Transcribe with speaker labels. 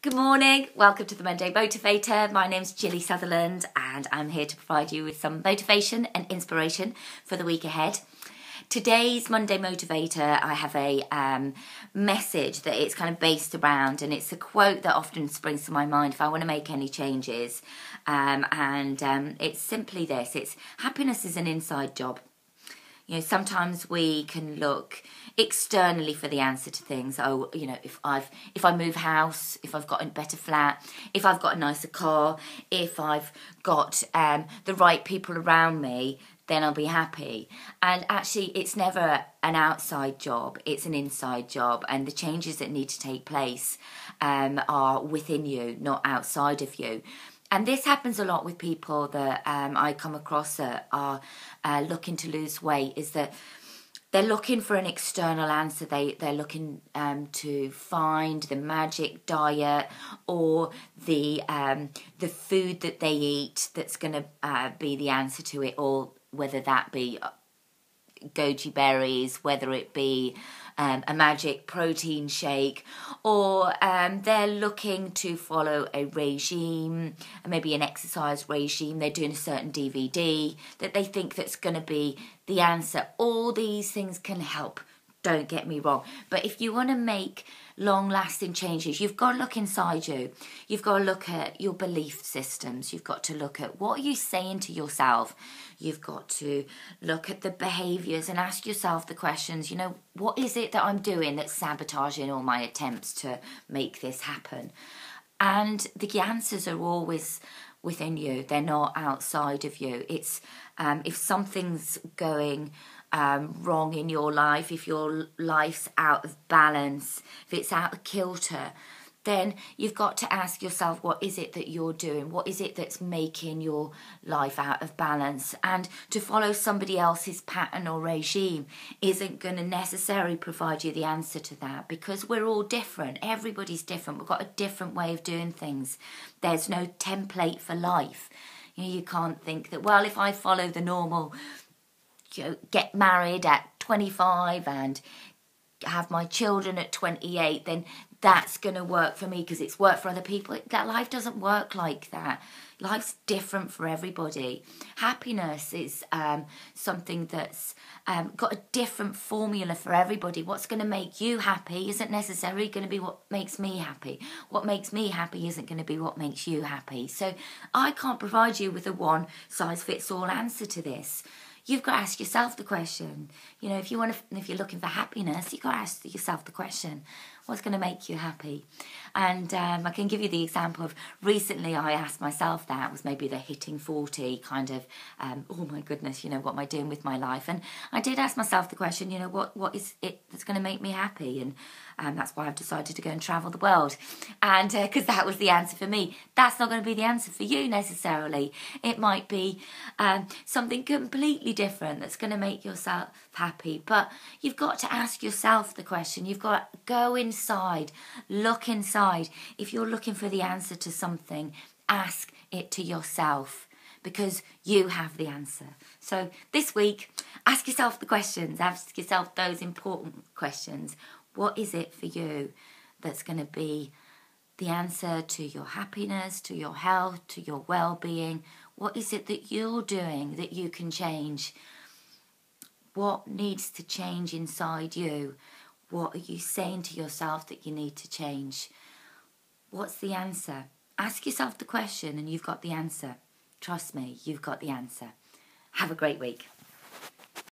Speaker 1: Good morning, welcome to the Monday Motivator. My name's Gilly Sutherland and I'm here to provide you with some motivation and inspiration for the week ahead. Today's Monday Motivator, I have a message that it's kind of based around, and it's a quote that often springs to my mind if I want to make any changes. It's simply this: it's happiness is an inside job. You know, sometimes we can look externally for the answer to things. Oh, you know, if I move house, if I've got a better flat, if I've got a nicer car, if I've got the right people around me, then I'll be happy. And actually, it's never an outside job, it's an inside job. And the changes that need to take place are within you, not outside of you. And this happens a lot with people that I come across that are looking to lose weight, is that they're looking for an external answer. They're looking to find the magic diet or the food that they eat that's going to be the answer to it all, whether that be goji berries, whether it be a magic protein shake, or they're looking to follow a regime, maybe an exercise regime. They're doing a certain DVD that they think that's going to be the answer. All these things can help, don't get me wrong, but if you want to make long-lasting changes, you've got to look inside you. You've got to look at your belief systems. You've got to look at what are you saying to yourself. You've got to look at the behaviours and ask yourself the questions, you know, what is it that I'm doing that's sabotaging all my attempts to make this happen? And the answers are always within you. They're not outside of you. It's if something's going wrong in your life, if your life's out of balance, if it's out of kilter, then you've got to ask yourself, what is it that you're doing? What is it that's making your life out of balance? And to follow somebody else's pattern or regime isn't going to necessarily provide you the answer to that, because we're all different. Everybody's different. We've got a different way of doing things. There's no template for life. You know, you can't think that, well, if I follow the normal, you know, get married at 25 and have my children at 28, then that's going to work for me because it's worked for other people. That life doesn't work like that. Life's different for everybody. Happiness is something that's got a different formula for everybody. What's going to make you happy isn't necessarily going to be what makes me happy. What makes me happy isn't going to be what makes you happy. So I can't provide you with a one-size-fits-all answer to this. You've got to ask yourself the question. You know, if you're looking for happiness, you've got to ask yourself the question, what's going to make you happy? And I can give you the example of recently I asked myself that. It was maybe the hitting 40 kind of, oh my goodness, you know, what am I doing with my life? And I did ask myself the question, you know, what is it that's going to make me happy? And that's why I've decided to go and travel the world. And because that was the answer for me. That's not going to be the answer for you necessarily. It might be something completely different that's going to make yourself happy. But you've got to ask yourself the question. You've got to go inside, look inside. If you're looking for the answer to something, ask it to yourself, because you have the answer. So this week, ask yourself the questions. Ask yourself those important questions. What is it for you that's going to be the answer to your happiness, to your health, to your well-being? What is it that you're doing that you can change? What needs to change inside you? What are you saying to yourself that you need to change? What's the answer? Ask yourself the question and you've got the answer. Trust me, you've got the answer. Have a great week.